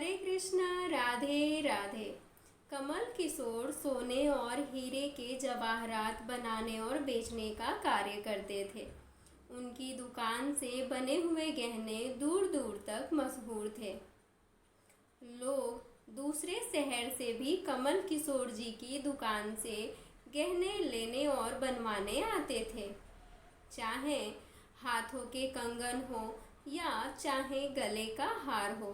हरे कृष्णा। राधे राधे। कमल किशोर सोने और हीरे के जवाहरात बनाने और बेचने का कार्य करते थे। उनकी दुकान से बने हुए गहने दूर दूर तक मशहूर थे। लोग दूसरे शहर से भी कमल किशोर जी की दुकान से गहने लेने और बनवाने आते थे। चाहे हाथों के कंगन हो या चाहे गले का हार हो,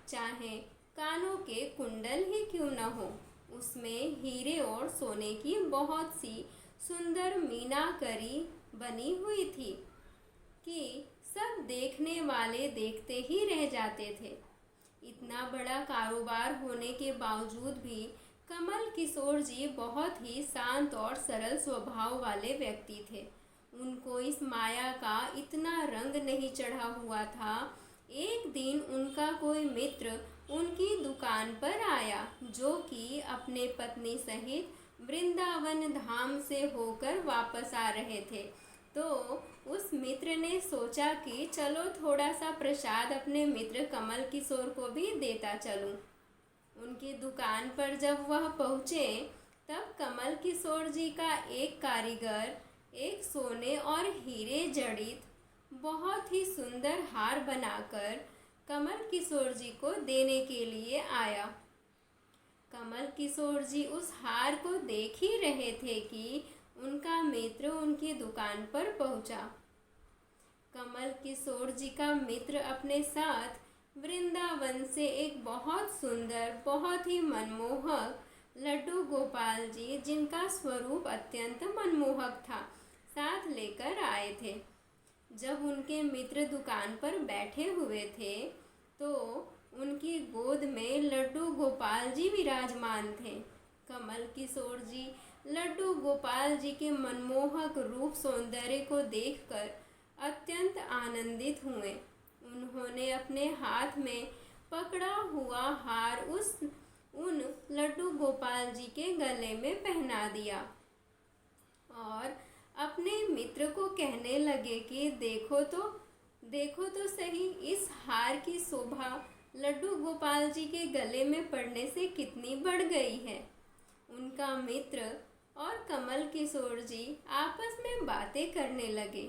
चाहे कानों के कुंडल ही क्यों न हो, उसमें हीरे और सोने की बहुत सी सुंदर मीनाकरी बनी हुई थी कि सब देखने वाले देखते ही रह जाते थे। इतना बड़ा कारोबार होने के बावजूद भी कमल किशोर जी बहुत ही शांत और सरल स्वभाव वाले व्यक्ति थे। उनको इस माया का इतना रंग नहीं चढ़ा हुआ था। एक दिन उनका कोई मित्र उनकी दुकान पर आया, जो कि अपने पत्नी सहित वृंदावन धाम से होकर वापस आ रहे थे। तो उस मित्र ने सोचा कि चलो थोड़ा सा प्रसाद अपने मित्र कमल किशोर को भी देता चलूं। उनकी दुकान पर जब वह पहुँचे तब कमल किशोर जी का एक कारीगर एक सोने और हीरे जड़ित बहुत ही सुंदर हार बनाकर कमल किशोर जी को देने के लिए आया। कमल किशोर जी उस हार को देख ही रहे थे कि उनका मित्र उनकी दुकान पर पहुंचा। कमल किशोर जी का मित्र अपने साथ वृंदावन से एक बहुत सुंदर, बहुत ही मनमोहक लड्डू गोपाल जी, जिनका स्वरूप अत्यंत मनमोहक था, साथ लेकर आए थे। जब उनके मित्र दुकान पर बैठे हुए थे तो उनकी गोद में लड्डू गोपाल जी विराजमान थे। कमल किशोर जी लड्डू गोपाल जी के मनमोहक रूप सौंदर्य को देखकर अत्यंत आनंदित हुए। उन्होंने अपने हाथ में पकड़ा हुआ हार उन लड्डू गोपाल जी के गले में पहना दिया और अपने मित्र को कहने लगे कि देखो तो सही, इस हार की शोभा लड्डू गोपाल जी के गले में पड़ने से कितनी बढ़ गई है। उनका मित्र और कमल किशोर जी आपस में बातें करने लगे।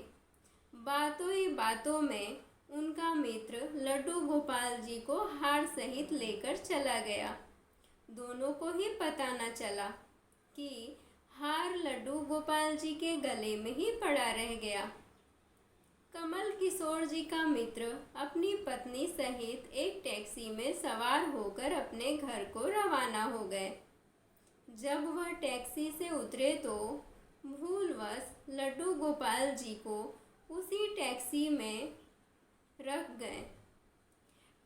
बातों ही बातों में उनका मित्र लड्डू गोपाल जी को हार सहित लेकर चला गया। दोनों को ही पता न चला कि हार लड्डू गोपाल जी के गले में ही पड़ा रह गया। कमल किशोर जी का मित्र अपनी पत्नी सहित एक टैक्सी में सवार होकर अपने घर को रवाना हो गए। जब वह टैक्सी से उतरे तो भूलवश लड्डू गोपाल जी को उसी टैक्सी में रख गए।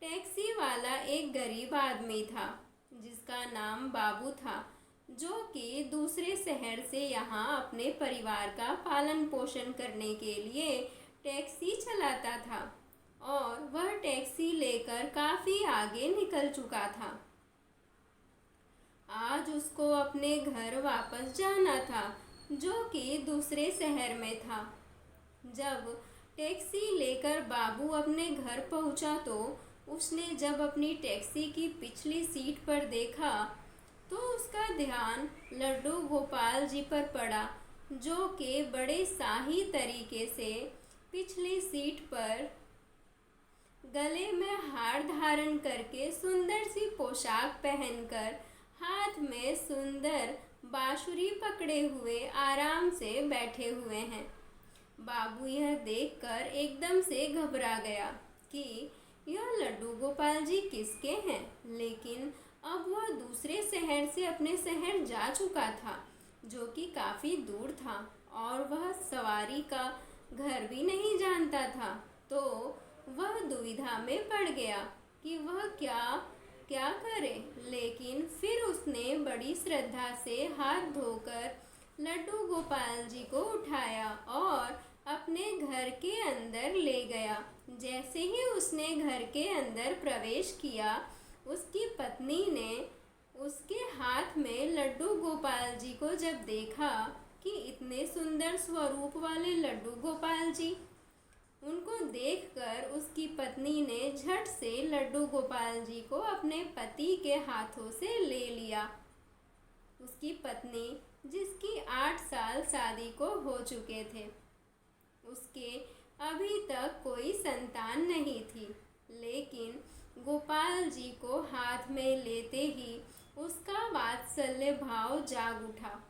टैक्सी वाला एक गरीब आदमी था जिसका नाम बाबू था, जो कि दूसरे शहर से यहाँ अपने परिवार का पालन पोषण करने के लिए टैक्सी चलाता था और वह टैक्सी लेकर काफ़ी आगे निकल चुका था। आज उसको अपने घर वापस जाना था, जो कि दूसरे शहर में था। जब टैक्सी लेकर बाबू अपने घर पहुंचा तो उसने जब अपनी टैक्सी की पिछली सीट पर देखा तो उसका ध्यान लड्डू गोपाल जी पर पड़ा, जो कि बड़े शाही तरीके से पिछली सीट पर गले में हार धारण करके सुंदर सी पोशाक पहनकर हाथ में सुंदर बांसुरी पकड़े हुए आराम से बैठे हुए हैं। बाबू यह देखकर एकदम से घबरा गया कि यह लड्डू गोपाल जी किसके हैं, लेकिन अब वह दूसरे शहर से अपने शहर जा चुका था, जो कि काफ़ी दूर था और वह सवारी का घर भी नहीं जानता था। तो वह दुविधा में पड़ गया कि वह क्या करे। लेकिन फिर उसने बड़ी श्रद्धा से हाथ धोकर लड्डू गोपाल जी को उठाया और अपने घर के अंदर ले गया। जैसे ही उसने घर के अंदर प्रवेश किया, उसकी पत्नी ने उसके हाथ में लड्डू गोपाल जी को जब देखा कि इतने सुंदर स्वरूप वाले लड्डू गोपाल जी, उनको देखकर उसकी पत्नी ने झट से लड्डू गोपाल जी को अपने पति के हाथों से ले लिया। उसकी पत्नी, जिसकी 8 साल शादी को हो चुके थे, उसके अभी तक कोई संतान नहीं थी, लेकिन गोपाल जी को हाथ में लेते ही उसका वात्सल्य भाव जाग उठा।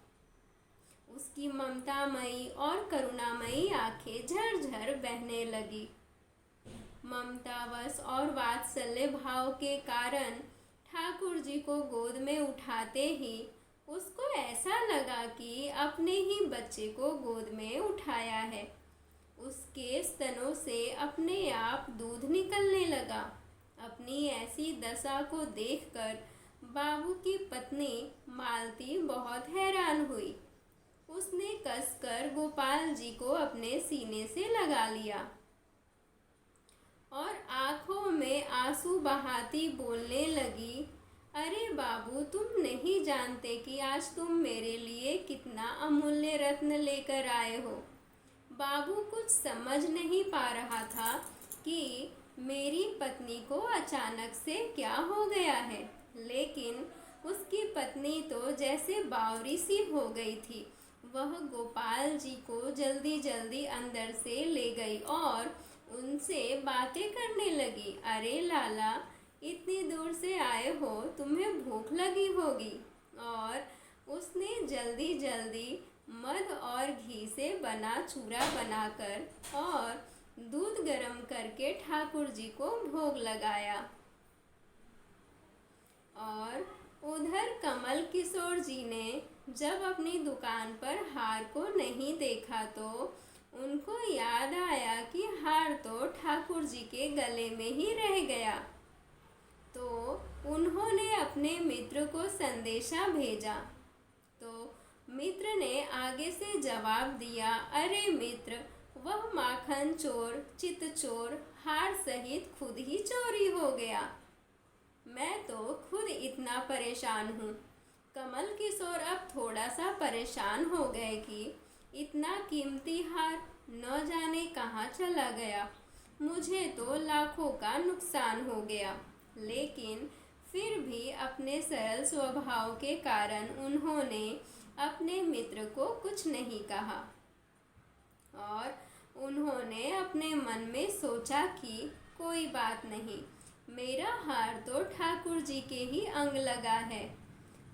उसकी ममतामयी और करुणामयी आंखें झरझर बहने लगी। ममतावश और वात्सल्य भाव के कारण ठाकुर जी को गोद में उठाते ही उसको ऐसा लगा कि अपने ही बच्चे को गोद में उठाया है। उसके स्तनों से अपने आप दूध निकलने लगा। अपनी ऐसी दशा को देखकर बाबू की पत्नी मालती बहुत हैरान हुई। उसने कसकर गोपाल जी को अपने सीने से लगा लिया और आंखों में आंसू बहाती बोलने लगी, अरे बाबू, तुम नहीं जानते कि आज तुम मेरे लिए कितना अमूल्य रत्न लेकर आए हो। बाबू कुछ समझ नहीं पा रहा था कि मेरी पत्नी को अचानक से क्या हो गया है, लेकिन उसकी पत्नी तो जैसे बावरी सी हो गई थी। वह गोपाल जी को जल्दी जल्दी अंदर से ले गई और उनसे बातें करने लगी। अरे लाला, इतनी दूर से आए हो, तुम्हें भूख लगी होगी। और उसने जल्दी जल्दी मध और घी से बना चूरा बनाकर और दूध गर्म करके ठाकुर जी को भोग लगाया। और उधर कमल किशोर जी ने जब अपनी दुकान पर हार को नहीं देखा तो उनको याद आया कि हार तो ठाकुर जी के गले में ही रह गया। तो उन्होंने अपने मित्र को संदेशा भेजा। तो मित्र ने आगे से जवाब दिया, अरे मित्र, वह माखन चोर, चित चोर हार सहित खुद ही चोरी हो गया। मैं तो खुद इतना परेशान हूँ। कमल किशोर अब थोड़ा सा परेशान हो गए कि इतना कीमती हार न जाने कहाँ चला गया। मुझे तो लाखों का नुकसान हो गया। लेकिन फिर भी अपने सरल स्वभाव के कारण उन्होंने अपने मित्र को कुछ नहीं कहा और उन्होंने अपने मन में सोचा कि कोई बात नहीं, मेरा हार तो ठाकुर जी के ही अंग लगा है।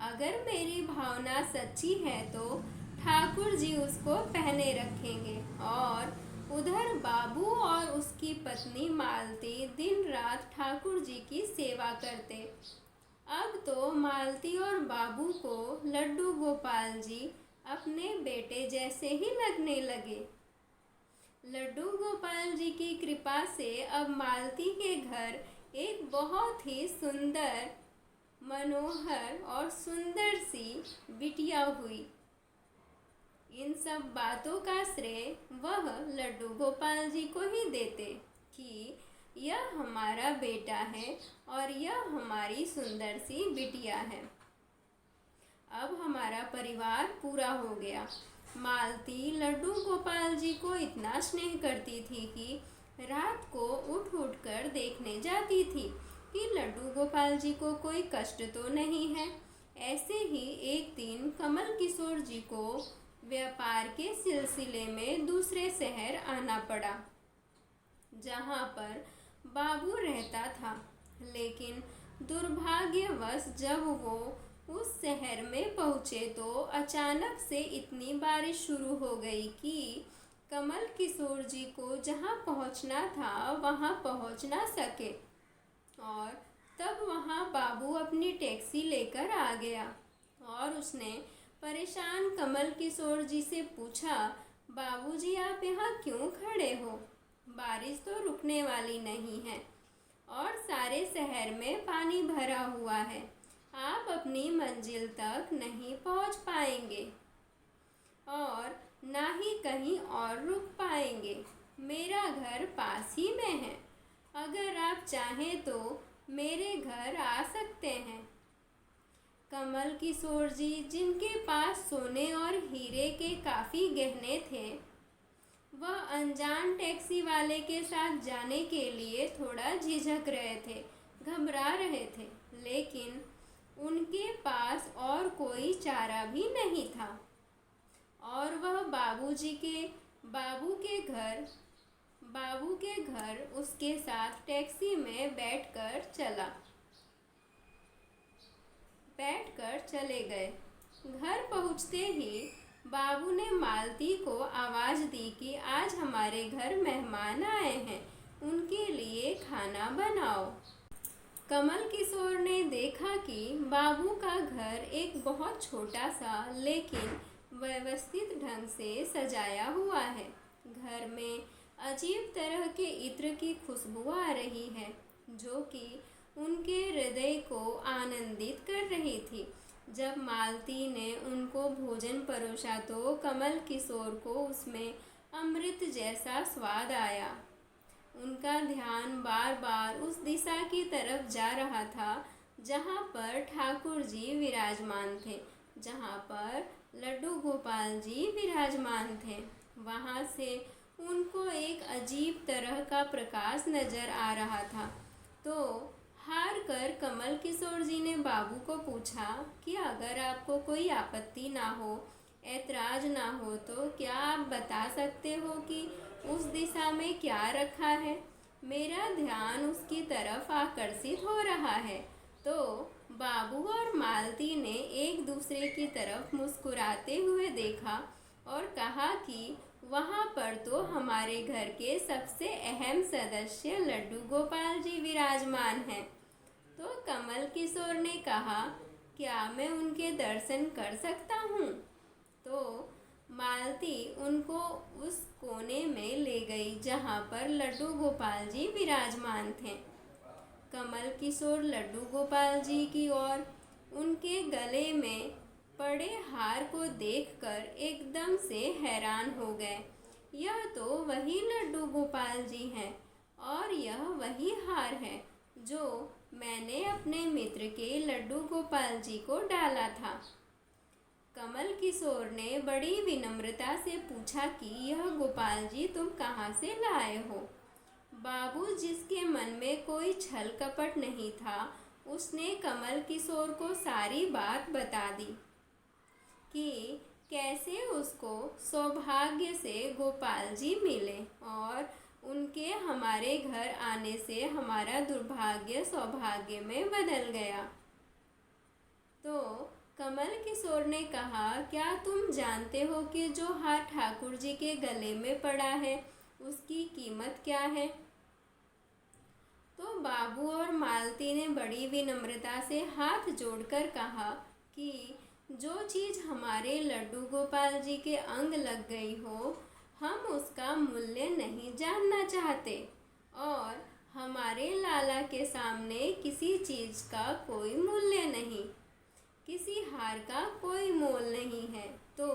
अगर मेरी भावना सच्ची है तो ठाकुर जी उसको पहने रखेंगे। और उधर बाबू और उसकी पत्नी मालती दिन रात ठाकुर जी की सेवा करते। अब तो मालती और बाबू को लड्डू गोपाल जी अपने बेटे जैसे ही लगने लगे। लड्डू गोपाल जी की कृपा से अब मालती के घर एक बहुत ही सुंदर, मनोहर और सुंदर सी बिटिया हुई। इन सब बातों का श्रेय वह लड्डू गोपाल जी को ही देते कि यह हमारा बेटा है और यह हमारी सुंदर सी बिटिया है। अब हमारा परिवार पूरा हो गया। मालती लड्डू गोपाल जी को इतना स्नेह करती थी कि रात को उठ उठ कर देखने जाती थी कि लड्डू गोपाल जी को कोई कष्ट तो नहीं है। ऐसे ही एक दिन कमल किशोर जी को व्यापार के सिलसिले में दूसरे शहर आना पड़ा, जहाँ पर बाबू रहता था। लेकिन दुर्भाग्यवश जब वो उस शहर में पहुँचे तो अचानक से इतनी बारिश शुरू हो गई कि कमल किशोर जी को जहाँ पहुँचना था वहाँ पहुँच ना सके। और तब वहाँ बाबू अपनी टैक्सी लेकर आ गया और उसने परेशान कमल किशोर जी से पूछा, बाबूजी, आप यहाँ क्यों खड़े हो? बारिश तो रुकने वाली नहीं है और सारे शहर में पानी भरा हुआ है। आप अपनी मंजिल तक नहीं पहुँच पाएंगे और ना ही कहीं और रुक पाएंगे। मेरा घर पास ही में है। अगर आप चाहें तो मेरे घर आ सकते हैं। कमल किशोर जी, जिनके पास सोने और हीरे के काफ़ी गहने थे, वह अनजान टैक्सी वाले के साथ जाने के लिए थोड़ा झिझक रहे थे, घबरा रहे थे, लेकिन उनके पास और कोई चारा भी नहीं था और वह बाबू के घर उसके साथ टैक्सी में बैठकर चले गए। घर पहुंचते ही बाबू ने मालती को आवाज़ दी कि आज हमारे घर मेहमान आए हैं, उनके लिए खाना बनाओ। कमल किशोर ने देखा कि बाबू का घर एक बहुत छोटा सा लेकिन व्यवस्थित ढंग से सजाया हुआ है। घर में अजीब तरह के इत्र की खुशबू आ रही है जो कि उनके हृदय को आनंदित कर रही थी। जब मालती ने उनको भोजन परोसा तो कमल किशोर को उसमें अमृत जैसा स्वाद आया। उनका ध्यान बार बार उस दिशा की तरफ जा रहा था जहाँ पर ठाकुर जी विराजमान थे, जहाँ पर लड्डू गोपाल जी विराजमान थे। वहाँ से उनको एक अजीब तरह का प्रकाश नजर आ रहा था। तो हार कर कमल किशोर जी ने बाबू को पूछा कि अगर आपको कोई आपत्ति ना हो, ऐतराज ना हो, तो क्या आप बता सकते हो कि उस दिशा में क्या रखा है? मेरा ध्यान उसकी तरफ आकर्षित हो रहा है। तो बाबू और मालती ने एक दूसरे की तरफ मुस्कुराते हुए देखा और कहा कि वहाँ पर तो हमारे घर के सबसे अहम सदस्य लड्डू गोपाल जी विराजमान हैं। तो कमल किशोर ने कहा, क्या मैं उनके दर्शन कर सकता हूँ? तो मालती उनको उस कोने में ले गई जहाँ पर लड्डू गोपाल जी विराजमान थे। कमल किशोर लड्डू गोपाल जी की ओर उनके गले में पड़े हार को देखकर एकदम से हैरान हो गए। यह तो वही लड्डू गोपाल जी हैं और यह वही हार है जो मैंने अपने मित्र के लड्डू गोपाल जी को डाला था। कमल किशोर ने बड़ी विनम्रता से पूछा कि यह गोपाल जी तुम कहाँ से लाए हो? बाबू, जिसके मन में कोई छल कपट नहीं था, उसने कमल किशोर को सारी बात बता दी कि कैसे उसको सौभाग्य से गोपाल जी मिले और उनके हमारे घर आने से हमारा दुर्भाग्य सौभाग्य में बदल गया। तो कमल किशोर ने कहा, क्या तुम जानते हो कि जो हार ठाकुर जी के गले में पड़ा है उसकी कीमत क्या है? तो बाबू और मालती ने बड़ी विनम्रता से हाथ जोड़कर कहा कि जो चीज़ हमारे लड्डू गोपाल जी के अंग लग गई हो, हम उसका मूल्य नहीं जानना चाहते और हमारे लाला के सामने किसी चीज़ का कोई मूल्य नहीं, किसी हार का कोई मोल नहीं है। तो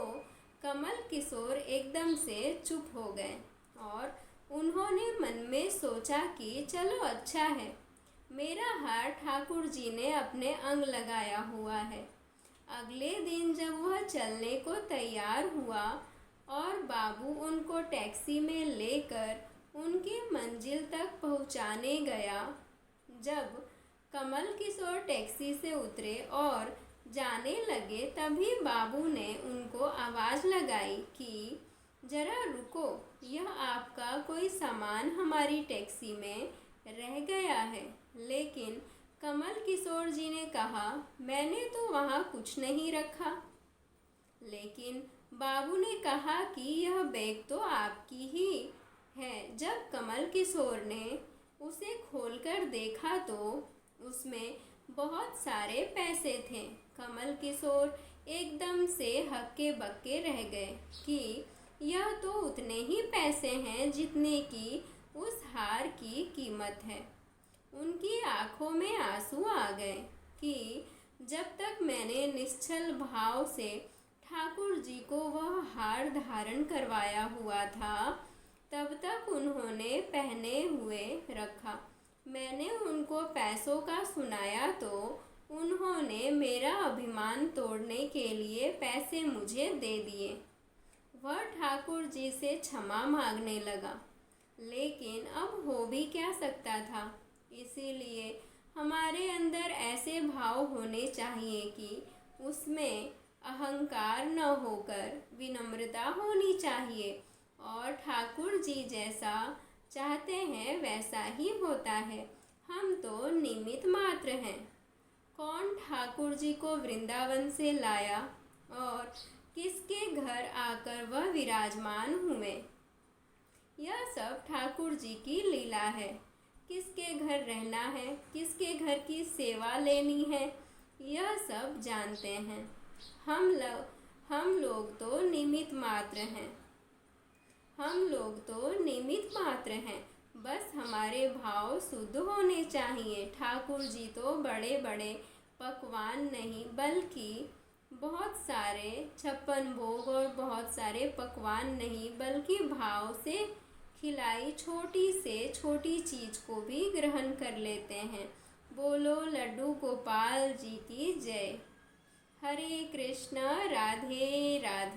कमल किशोर एकदम से चुप हो गए और उन्होंने मन में सोचा कि चलो अच्छा है, मेरा हार ठाकुर जी ने अपने अंग लगाया हुआ है। अगले दिन जब वह चलने को तैयार हुआ और बाबू उनको टैक्सी में लेकर उनकी मंजिल तक पहुंचाने गया, जब कमल किशोर टैक्सी से उतरे और जाने लगे तभी बाबू ने उनको आवाज़ लगाई कि ज़रा रुको, यह आपका कोई सामान हमारी टैक्सी में रह गया है। लेकिन कमल किशोर जी ने कहा, मैंने तो वहाँ कुछ नहीं रखा। लेकिन बाबू ने कहा कि यह बैग तो आपकी ही है। जब कमल किशोर ने उसे खोलकर देखा तो उसमें बहुत सारे पैसे थे। कमल किशोर एकदम से हक्के बक्के रह गए कि यह तो उतने ही पैसे हैं जितने की उस हार की कीमत है। उनकी आंखों में आंसू आ गए कि जब तक मैंने निश्चल भाव से ठाकुर जी को वह हार धारण करवाया हुआ था, तब तक उन्होंने पहने हुए रखा। मैंने उनको पैसों का सुनाया तो उन्होंने मेरा अभिमान तोड़ने के लिए पैसे मुझे दे दिए। वह ठाकुर जी से क्षमा मांगने लगा, लेकिन अब हो भी क्या सकता था। इसीलिए हमारे अंदर ऐसे भाव होने चाहिए कि उसमें अहंकार न होकर विनम्रता होनी चाहिए, और ठाकुर जी जैसा चाहते हैं वैसा ही होता है। हम तो निमित्त मात्र हैं। कौन ठाकुर जी को वृंदावन से लाया और किसके घर आकर वह विराजमान हुए, यह सब ठाकुर जी की लीला है। किसके घर रहना है, किसके घर की सेवा लेनी है, यह सब जानते हैं। हम लोग तो निमित्त मात्र हैं। हम लोग तो निमित्त मात्र हैं। बस हमारे भाव शुद्ध होने चाहिए। ठाकुर जी तो बड़े बड़े पकवान नहीं, बल्कि बहुत सारे 56 भोग और बहुत सारे पकवान नहीं, बल्कि भाव से खिलाई छोटी से छोटी चीज़ को भी ग्रहण कर लेते हैं। बोलो लड्डू गोपाल जी की जय। हरे कृष्ण, राधे राधे।